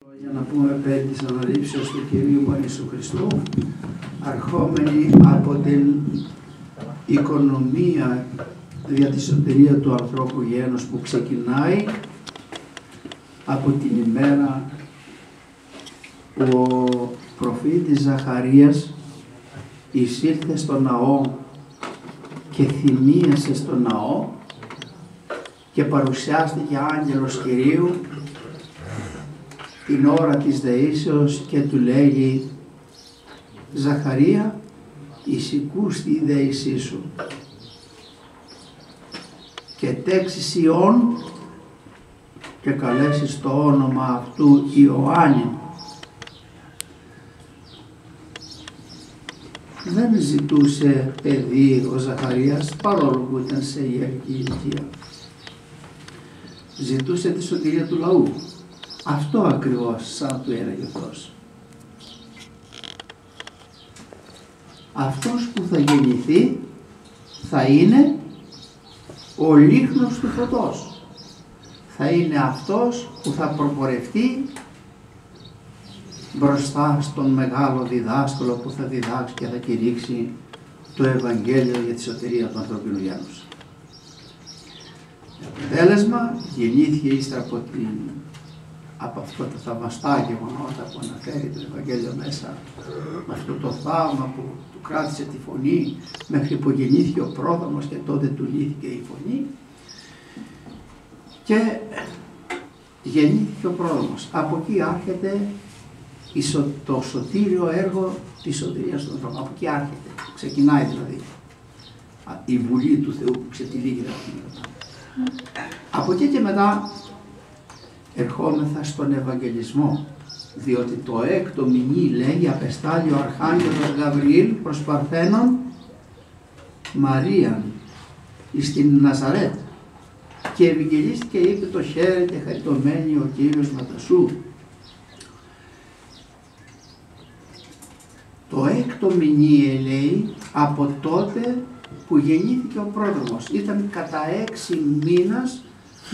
Για να πούμε περί της αναλήψεως του Κυρίου μας Ιησού Χριστού, αρχόμενοι από την οικονομία για τη σωτηρία του ανθρώπου γένους που ξεκινάει από την ημέρα που ο προφήτης Ζαχαρίας εισήλθε στο ναό και θυμίασε στο ναό και παρουσιάστηκε άγγελος Κυρίου την ώρα της δεήσεως και του λέγει «Ζαχαρία, εισηκούστη η δεήσή σου και τέξεις Ιών και καλέσεις το όνομα αυτού Ιωάννη». Δεν ζητούσε παιδί ο Ζαχαρίας παρόλο που ήταν σε ιερική ηλικία. Ζητούσε τη σωτηρία του λαού. Αυτό ακριβώς σαν του έλεγε ο Θεός. Αυτός που θα γεννηθεί θα είναι ο λίχνος του φωτός. Θα είναι αυτός που θα προπορευτεί μπροστά στον μεγάλο διδάσκαλο που θα διδάξει και θα κηρύξει το Ευαγγέλιο για τη σωτηρία του ανθρωπίνου γένους. Αποτέλεσμα, γεννήθηκε ύστερα από αυτό το θαυμαστά γεγονότα που αναφέρει το Ευαγγέλιο μέσα, με αυτό το θαύμα που του κράτησε τη φωνή μέχρι που γεννήθηκε ο πρόδρομος και τότε του λύθηκε η φωνή και γεννήθηκε ο πρόδρομος. Από εκεί άρχεται το σωτήριο έργο της σωτηρίας των ανθρώπων. Από εκεί άρχεται, ξεκινάει δηλαδή η Βουλή του Θεού που ξετυλίγει τα πράγματα. Από εκεί και μετά ερχόμεθα στον Ευαγγελισμό, διότι το έκτο μηνύ λέγει απεστάλλει ο Αρχάγγελος Γαβριήλ προς Παρθένον Μαρίαν εις την Ναζαρέτ και ευαγγελίστηκε και είπε το χαίρετε χαριτωμένη ο Κύριος Ματασού. Το έκτο μηνύ λέει από τότε που γεννήθηκε ο πρόδρομος. Ήταν κατά 6 μήνας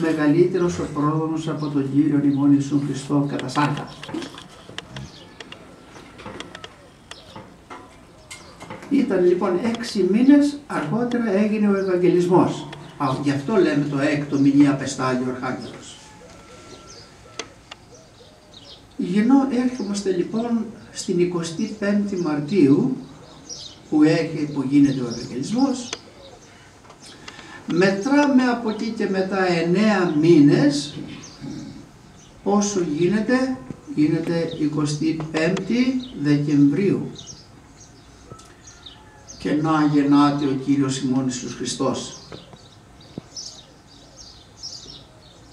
μεγαλύτερος ο πρόδρομος από τον Κύριο ημών Ιησού Χριστό κατά σάρκα. Ήταν λοιπόν 6 μήνες αργότερα έγινε ο Ευαγγελισμός. Γι' αυτό λέμε το έκτο μηνύ απεστάλλει ο Αρχάγγελος. Έρχομαστε λοιπόν στην 25η Μαρτίου που γίνεται ο Ευαγγελισμός. Μετράμε από εκεί και μετά 9 μήνες, όσο γίνεται 25η Δεκεμβρίου και να γεννάται ο Κύριος ημών Ιησούς Χριστός.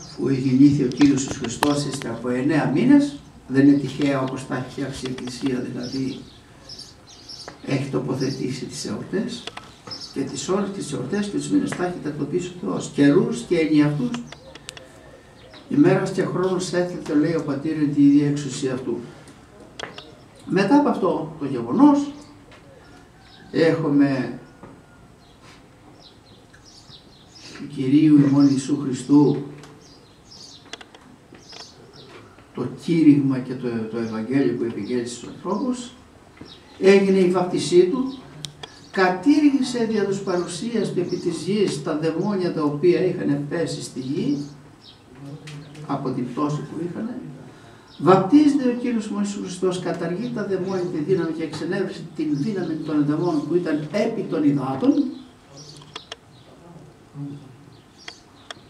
Αφού γεννήθη ο Κύριος Ιησούς Χριστός ύστερα από 9 μήνες, δεν είναι τυχαία όπως τα έχει φτιάξει η Εκκλησία, δηλαδή έχει τοποθετήσει τις εορτές και τις ώρες και τις εορτές και τους μήνες τα έχει τακτοποιήσει ο Θεός. Καιρούς και ενιαυτούς, ημέρας και χρόνος έθετε, λέει ο Πατήρ, την ίδια εξουσία αυτού. Μετά από αυτό το γεγονός έχουμε του Κυρίου ημών Ιησού Χριστού το κήρυγμα και το Ευαγγέλιο που επικέλυσε στους ανθρώπους, έγινε η βαπτισή του, κατήργησε δια τους παρουσίας του επί της γης τα δαιμόνια τα οποία είχαν πέσει στη γη από την πτώση που είχαν. Βαπτίζεται ο Κύριος Ιησούς Χριστός, καταργεί τα δαιμόνια, τη δύναμη και εξενέβρισε την δύναμη των δαιμόνων που ήταν επί των υδάτων.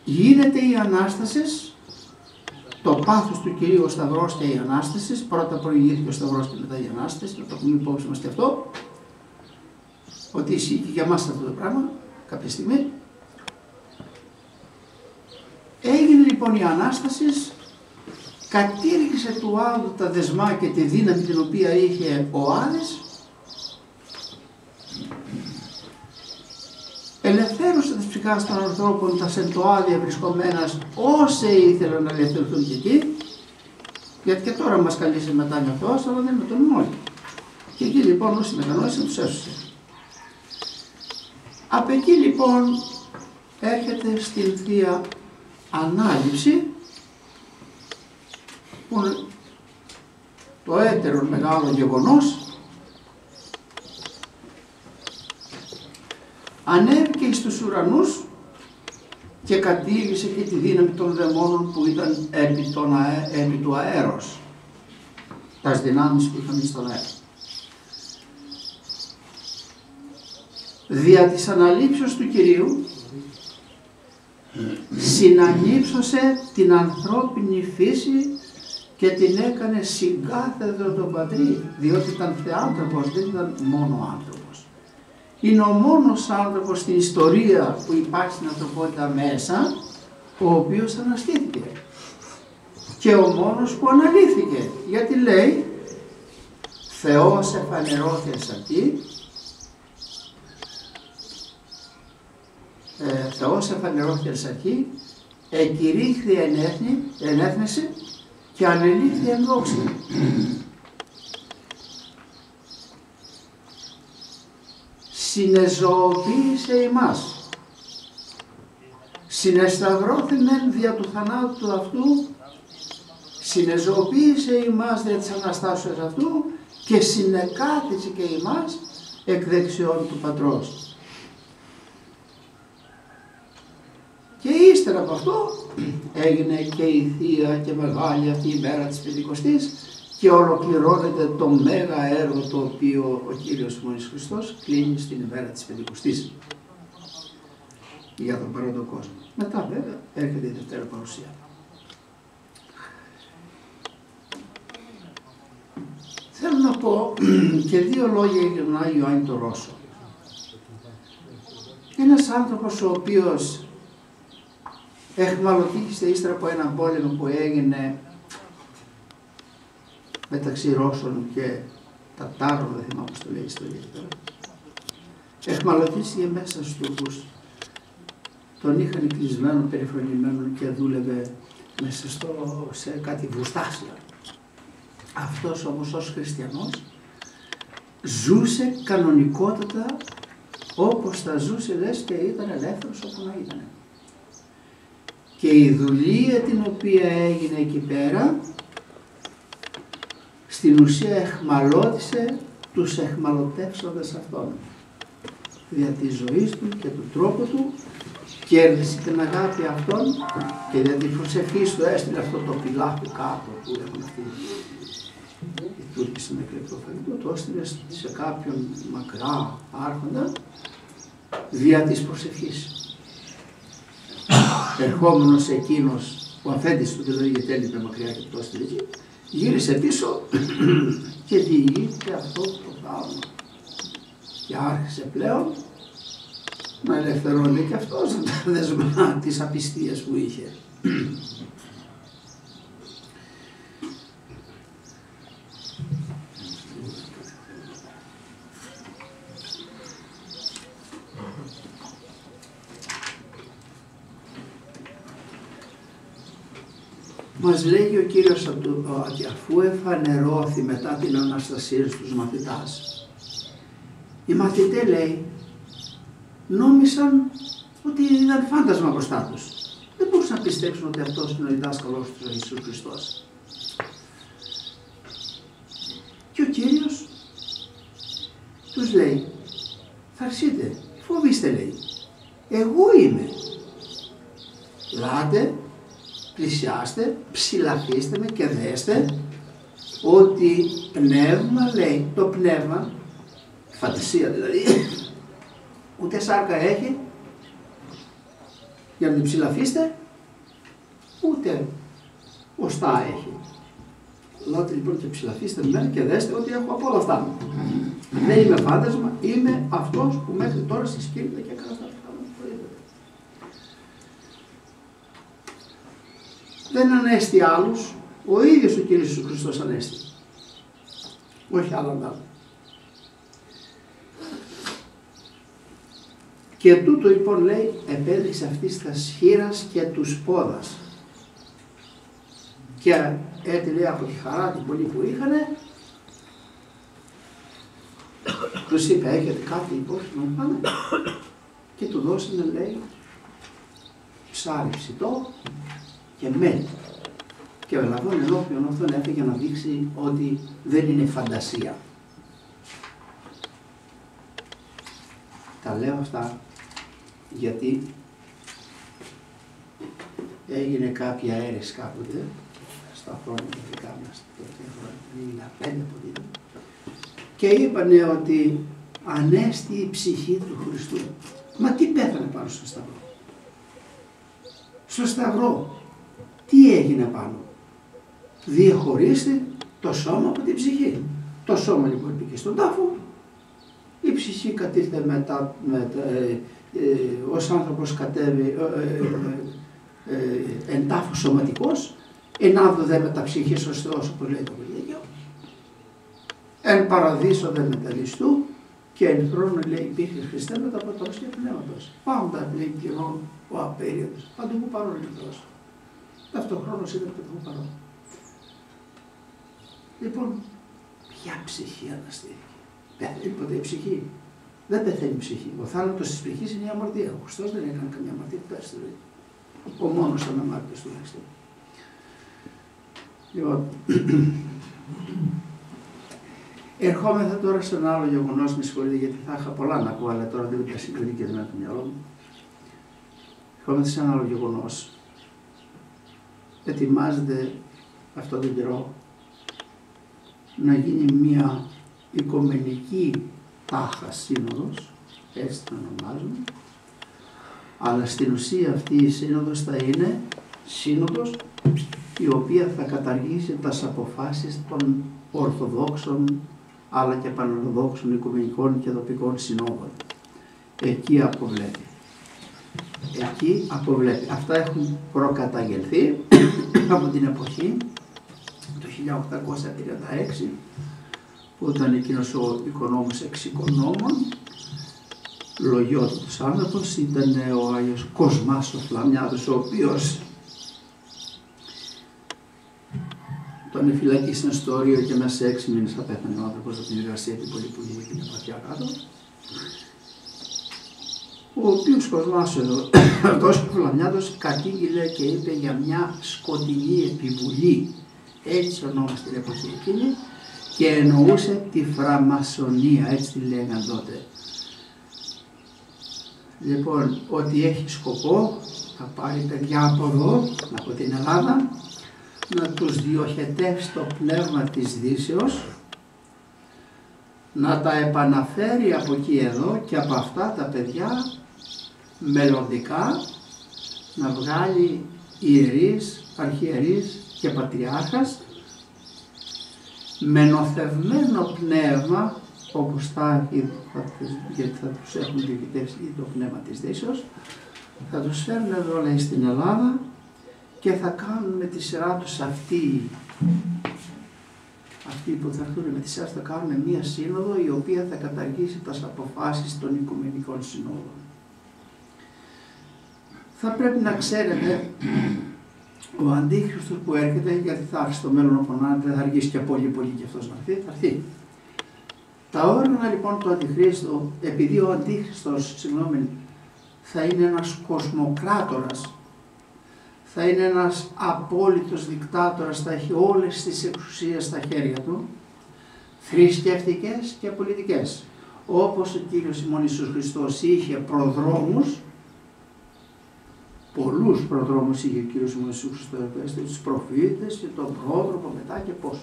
Γίνεται η Ανάσταση, το πάθος του Κυρίου ο Σταυρός και η Ανάσταση. Πρώτα προηγήθηκε ο Σταυρός και μετά η Ανάσταση, να το έχουμε υπόψη μας και αυτό, ότι ισχύει και για μας αυτό το πράγμα κάποια στιγμή. Έγινε λοιπόν η Ανάσταση, κατήργησε του άλλου τα δεσμά και τη δύναμη την οποία είχε ο Άρης, ελευθέρωσε τις ψυχάς των ανθρώπων τα σεντοάδια βρισκομένας όσοι ήθελαν να ελευθερωθούν και εκεί, γιατί και τώρα μας καλεί σε μετάνοια ο Θεός, αλλά δεν μετανοούν όλοι. Και εκεί λοιπόν όσοι μετανόησαν τους έσωσε. Από εκεί λοιπόν έρχεται στην Θεία Ανάληψη που το έτερο μεγάλο γεγονός, ανέβηκε εις τους ουρανούς και κατήργησε και τη δύναμη των δαιμόνων που ήταν επί του αέρος, τας δυνάμεις που είχαν στον αέρα. Δια της αναλήψεως του Κυρίου συνανύψωσε την ανθρώπινη φύση και την έκανε συγκάθεδρο τον Πατρί, διότι ήταν θεάνθρωπος, δεν ήταν μόνο άνθρωπος. Είναι ο μόνος άνθρωπος στην ιστορία που υπάρχει στην ανθρωπότητα μέσα, ο οποίος αναστήθηκε. Και ο μόνος που αναλύθηκε, γιατί λέει Θεός εφανερώθη σαρκή, Θεός εφανερώθη εξ αρχή, εκηρύχθη εν έθνεση και ανελήφθη εν δόξη. Συνεζωοποίησε ημάς. Συνεσταυρώθημεν δια του θανάτου του αυτού, συνεζωοποίησε ημάς δια της Αναστάσεως αυτού και συνεκάθισε και ημάς εκ δεξιών του Πατρός. Και ύστερα από αυτό έγινε και η θεία και μεγάλη αυτή η μέρα της Πεντηκοστής και ολοκληρώνεται το μέγα έργο το οποίο ο Κύριος Μόνος Χριστός κλείνει στην ημέρα της Πεντηκοστής για τον παρόντο κόσμο. Μετά βέβαια έρχεται η Δευτέρα Παρουσία. Θέλω να πω και δύο λόγια για τον Άγιο Ιωάννη τον Ρώσο. Ένας άνθρωπος ο οποίος εχμαλωτήχησε ύστερα από έναν πόλεμο που έγινε μεταξύ Ρώσων και Τατάρων, δεν θυμάμαι πώς το λέει η ιστορία τώρα. Εχμαλωτήθηκε μέσα στους Τούρκους. Τον είχαν κλεισμένο, περιφρονημένο και δούλευε μέσα σε κάτι βουστάσια. Αυτός όμως ως χριστιανός ζούσε κανονικότατα όπως θα ζούσε, λες, και ήταν ελεύθερος όπου να ήταν. Και η δουλεία την οποία έγινε εκεί πέρα, στην ουσία εχμαλώτησε τους εχμαλωτεύσοντες αυτόν. Δια της ζωής του και του τρόπου του κέρδισε την αγάπη αυτών και δια την προσευχή του έστειλε αυτό το πιλάχου κάτω που έχουν αυτοί οι Τούρκοι στην εκλεκτό φαγητό, το έστειλε σε κάποιον μακρά άρχοντα δια της προσευχής. Ερχόμενος εκείνος, ο αφέντης του δηλαδή, γιατί έλειπε μακριά και το έστειλε εκεί, γύρισε πίσω και διηγήθηκε αυτό το θαύμα. Και άρχισε πλέον να ελευθερώνει και αυτός τα δεσμά της απιστίας που είχε. Μας λέγει ο Κύριος ότι αφού εφανερώθη μετά την Αναστασία στους μαθητάς, οι μαθητές, λέει, νόμισαν ότι ήταν φάντασμα μπροστά τους. Δεν μπορούσαν να πιστέψουν ότι αυτός είναι ο διδάσκαλος του Ιησούς Χριστός. Και ο Κύριος τους λέει, θαρσείτε, φοβήστε, λέει, εγώ είμαι. Λάτε, πλησιάστε, ψηλαφίστε με και δέστε ότι πνεύμα, λέει, το πνεύμα, φαντασία δηλαδή, ούτε σάρκα έχει για να την ψηλαφίστε, ούτε οστά έχει. Λάτε λοιπόν και ψηλαφίστε με μένα και δέστε ότι έχω από όλα αυτά. Δεν είμαι φάντασμα, είμαι αυτός που μέχρι τώρα σας κήρυτα και έκανα αυτά. Δεν ανέστη άλλους, ο ίδιος ο Κύριος Ιησούς Χριστός ανέστη. Όχι άλλα. Και τούτο λοιπόν, λέει, επέδειξε αυτής τας χείρας και τους πόδας. Και έτσι, λέει, από τη χαρά την πολύ που είχανε, τους είπε, έχετε κάτι υπόψη να πάνε, και του δώσανε, λέει, ψάρι ψητό και μέλι. Και ο Λαβών ενώπιον αυτόν έφυγε να δείξει ότι δεν είναι φαντασία. Τα λέω αυτά γιατί έγινε κάποια αίρεση κάποτε, στα χρόνια δικά μας, το 1995 που ήταν, και είπανε ότι ανέστη η ψυχή του Χριστού. Μα τι πέθανε πάνω στο σταυρό? Στο σταυρό τι έγινε πάνω? Διαχωρίστε το σώμα από την ψυχή. Το σώμα λοιπόν πήγε στον τάφο, η ψυχή κατήρθε μετά, ως άνθρωπος κατέβει εν τάφο σωματικός, εν άδω δε μεταψυχής ως Θεός, όπως λέει το Βιβλίο, εν παραδείσο δε μεταλιστού, και εν χρόνου λέει υπήρχε Χριστέ μετά από το και πνεύματος. Πάντα λέει πληρών ο απέριτος, παντού που παρόν είναι Θεός. Ταυτοχρόνως ήταν παντού που παρόν. Λοιπόν, ποια ψυχή αναστήθηκε? Πεθαίνει ποτέ η ψυχή? Δεν πεθαίνει η ψυχή. Ο θάνατος της ψυχής είναι η αμαρτία. Ο Χριστός δεν έκανε καμία αμαρτία ποτέ στη ζωή. Ο μόνος αναμάρτητος τουλάχιστον. Λοιπόν, ερχόμεθα τώρα σε ένα άλλο γεγονός, με συγχωρείτε γιατί θα είχα πολλά να πω, αλλά τώρα δεν τα συγκριτεί και δεν το μυαλό μου. Ερχόμεθα σε ένα άλλο γεγονός. Ετοιμάζεται αυτόν τον καιρό να γίνει μια οικουμενική τάχα σύνοδος, έτσι την ονομάζουμε, αλλά στην ουσία αυτή η σύνοδος θα είναι σύνοδος η οποία θα καταργήσει τις αποφάσεις των Ορθοδόξων αλλά και Πανορθοδόξων οικουμενικών και τοπικών συνόδων. Εκεί αποβλέπει. Εκεί αποβλέπει. Αυτά έχουν προκαταγγελθεί από την εποχή του 1836 που ήταν εκείνος ο οικονόμος εξ οικονόμων, λογιότατος άνθρωπος, ήταν ο Άγιος Κοσμάς ο Φλαμιάδος, ο οποίος τον φυλακίσαν στο Ρίο και μέσα σε 6 μήνες απέθανε ο άνθρωπος από την εργασία την πολύ που είχε και την παθιά κάτω. Ο οποίος Κοσμάς εδώ, αυτός ο Φλαμιάδος, κατήγγειλε και είπε για μια σκοτεινή επιβουλή, έτσι ονόμασε την εποχή εκείνη, και εννοούσε τη φραμασονία, έτσι τη λέγαν τότε. Λοιπόν, ότι έχει σκοπό, θα πάρει παιδιά από εδώ, από την Ελλάδα, να τους διοχετεύσει το πνεύμα της Δύσεως, να τα επαναφέρει από εκεί εδώ και από αυτά τα παιδιά μελλοντικά να βγάλει ιερείς, αρχιερείς και πατριάρχας με νοθευμένο πνεύμα, όπως γιατί θα τους έχουν διοικητεύσει το πνεύμα της Δύσεως, θα τους φέρουν εδώ λέει στην Ελλάδα και θα κάνουν με τη σειρά τους αυτοί που θα έρθουν με τη σειρά θα κάνουν μία σύνοδο η οποία θα καταργήσει τις αποφάσεις των οικουμενικών συνόδων. Θα πρέπει να ξέρετε ο Αντίχριστος που έρχεται, γιατί θα έρθει στο μέλλον όπου να δεν θα αργήσει και πολύ και αυτός να έρθει, θα έρθει. Τα όργανα λοιπόν του Αντιχρίστου, επειδή ο Αντίχριστος, θα είναι ένας κοσμοκράτορας, θα είναι ένας απόλυτος δικτάτορας, θα έχει όλες τις εξουσίες στα χέρια του, θρησκευτικές και πολιτικές. Όπως ο Κύριος ημών Ιησούς Χριστός είχε προδρόμους, πολλούς προδρόμους είχε ο Κύριος ημών Ιησούς Χριστός, τους προφήτες και τον πρόδρομο μετά και πόσους.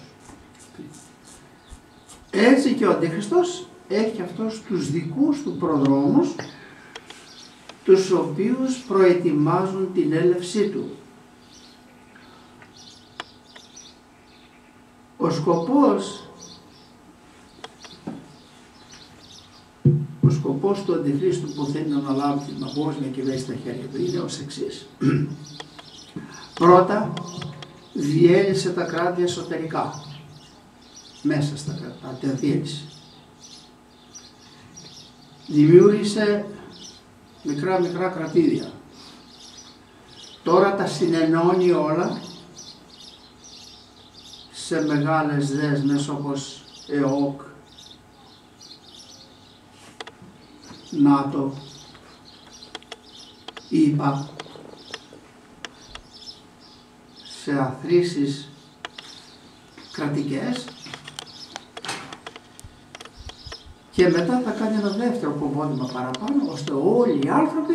Έτσι και ο Αντίχριστος έχει αυτός τους δικούς του προδρόμους, τους οποίους προετοιμάζουν την έλευσή του. Ο σκοπός του Αντιχρίστου που θέλει να αναλάβει την παγκόσμια κυβέρνηση στα χέρια του είναι ως εξής. Πρώτα, διέλυσε τα κράτη εσωτερικά, μέσα στα κράτη, τα διέλυσε. Δημιούργησε μικρά κρατήδια. Τώρα τα συνενώνει όλα σε μεγάλες δέσμες όπως ΕΟΚ, ΝΑΤΟ, ΙΠΑ, σε αθροίσεις κρατικές και μετά θα κάνει ένα δεύτερο κομμόδημα παραπάνω, ώστε όλοι οι άνθρωποι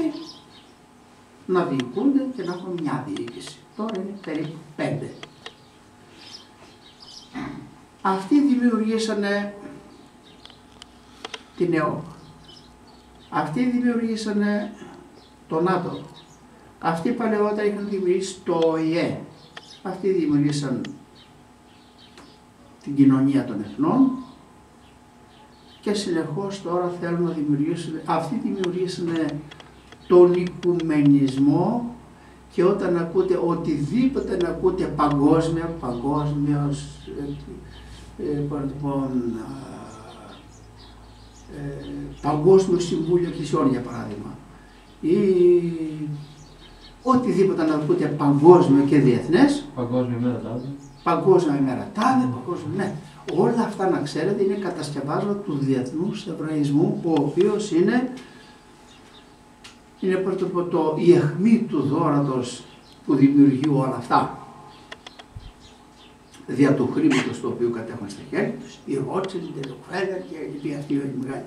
να διοικούνται και να έχουν μια διοίκηση. Τώρα είναι περίπου 5. Αυτοί δημιουργήσανε την ΕΟΚ. Αυτοί δημιουργήσανε το ΝΑΤΟ. Αυτοί παλαιότερα είχαν δημιουργήσει το ΟΗΕ. Αυτοί δημιουργήσαν την κοινωνία των εθνών και συνεχώς τώρα θέλουν να δημιουργήσουν, αυτοί δημιουργήσαν τον οικουμενισμό και όταν ακούτε οτιδήποτε να ακούτε Παγκόσμιο Συμβούλιο Εκκλησιών για παράδειγμα ή οτιδήποτε να ακούτε παγκόσμιο και διεθνές, Παγκόσμια ημέρα τάδε, ναι. Όλα αυτά να ξέρετε είναι κατασκευάσματα του διεθνούς εβραϊσμού, ο οποίος είναι η αιχμή του δώρατος που δημιουργεί όλα αυτά. Δια του χρήματος το οποίο κατέχουν στα χέρια τους, οι Ρότσελντ, οι Ροκφέλερ και οι λοιποί αυτοί οι μεγάλοι.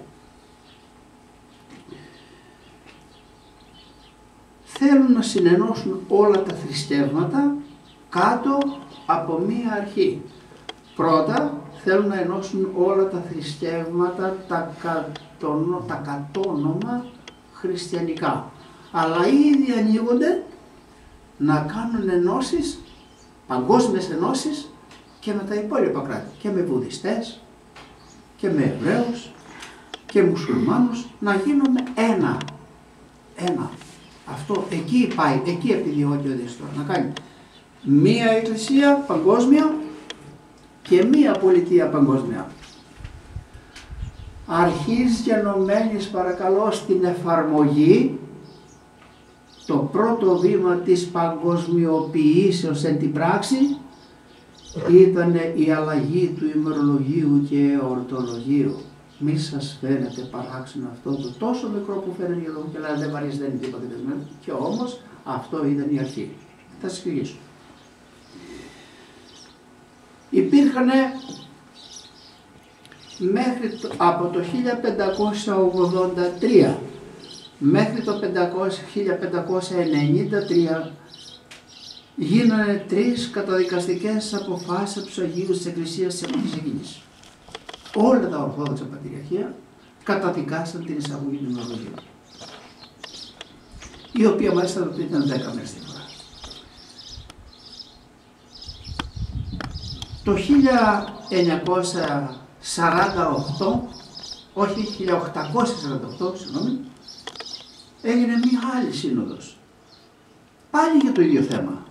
Θέλουν να συνενώσουν όλα τα θρησκεύματα κάτω από μία αρχή. Πρώτα θέλουν να ενώσουν όλα τα θρησκεύματα τα κατόνομα χριστιανικά. Αλλά ήδη ανοίγονται να κάνουν ενώσεις, παγκόσμιες ενώσεις και με τα υπόλοιπα κράτη. Και με βουδιστές και με Εβραίους και μουσουλμάνους, να γίνουμε ένα. Αυτό εκεί πάει, εκεί επιδιώκει ο Δίστορ, να κάνει μία εκκλησία παγκόσμια και μία πολιτεία παγκόσμια. Αρχής γενομένης παρακαλώ στην εφαρμογή, το πρώτο βήμα της παγκοσμιοποιήσεως εν την πράξη ήταν η αλλαγή του ημερολογίου και εορτολογίου. Μη σας φαίνεται παράξενο αυτό το τόσο μικρό που φαίνεται για τον και δεν βαρύς, δεν είναι τίποτα δεσμένο, και όμως αυτό ήταν η αρχή. Θα σας εξηγήσω. Υπήρχαν από το 1583 μέχρι το 1593 γίνανε 3 καταδικαστικές αποφάσεις από τους Αγίους της Εκκλησίας της εποχής εκείνης. Όλα τα Ορθόδοξα Πατριαρχία καταδικάσαν την εισαγωγή του ημερολογίου, η οποία μάλιστα ήταν 10 μέρες τη φορά. Το 1948, όχι 1848, συγγνώμη, έγινε μία άλλη σύνοδος, πάλι για το ίδιο θέμα.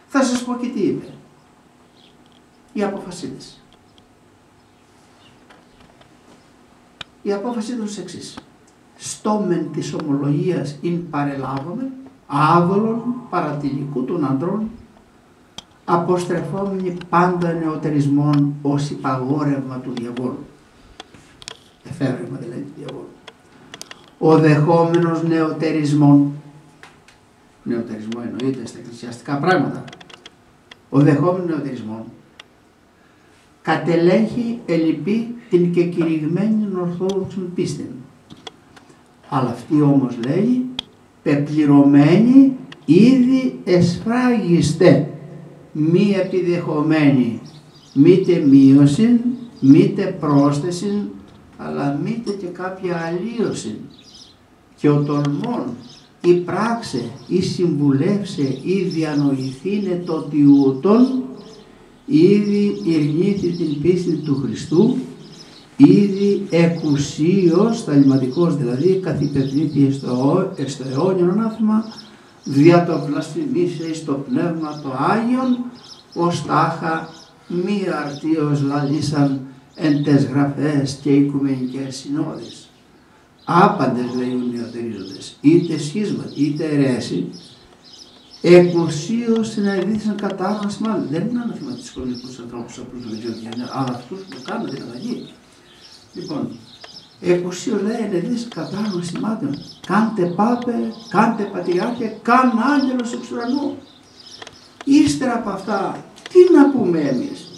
Θα σας πω και τι είπε. Η απόφασή της. Η απόφαση του εξής. Στόμεν της ομολογίας ειν παρελάβαμε, άδολων παρατηλικού των ανδρών, αποστρεφόμενοι πάντα νεωτερισμών ως υπαγόρευμα του διαβόλου. Εφεύρεμα δηλαδή του διαβόλου. Ο δεχόμενος νεωτερισμών, νεωτερισμό εννοείται στα εκκλησιαστικά πράγματα, ο δεχόμενος νεωτερισμών κατελέχει ελλειπή την και κηρυγμένη ορθόδοξον πίστην. Αλλά αυτή όμως λέει πεπληρωμένη ήδη εσφράγιστε, μη επιδεχομένη μήτε μείωση, μήτε πρόσθεση, αλλά μήτε και κάποια αλλίωση. Και ο τολμών ή πράξε ή συμβουλεύσε ή διανοηθήνε το τιούτον, ήδη ειρνήθη την πίστη του Χριστού, ήδη εκουσίως, θαληματικός δηλαδή, καθυπευνήθη στο αιώνιον ανάθημα, δια το βλασφημίσε εις το πνεύμα το Άγιον, ως τάχα μη αρτίως λαλήσαν εν τες γραφές και οικουμενικές συνόδεις. Άπαντες λέει οι νεωτερίζοντες, είτε σχίσμα είτε αιρέση, εκουσίως συναντήθησαν κατάργαση μάλλον. Δεν είναι αναθηματιστικό για τους ανθρώπους απλούς religious, αλλά αυτούς που κάνουν την αλλαγή. Λοιπόν, εκουσίως λέει ενεδείς κατάργαση μάτων. Κάντε πάπε, κάντε πατριάρχε, καν άγγελος εξ ουρανού. Είστε ύστερα από αυτά, τι να πούμε εμείς?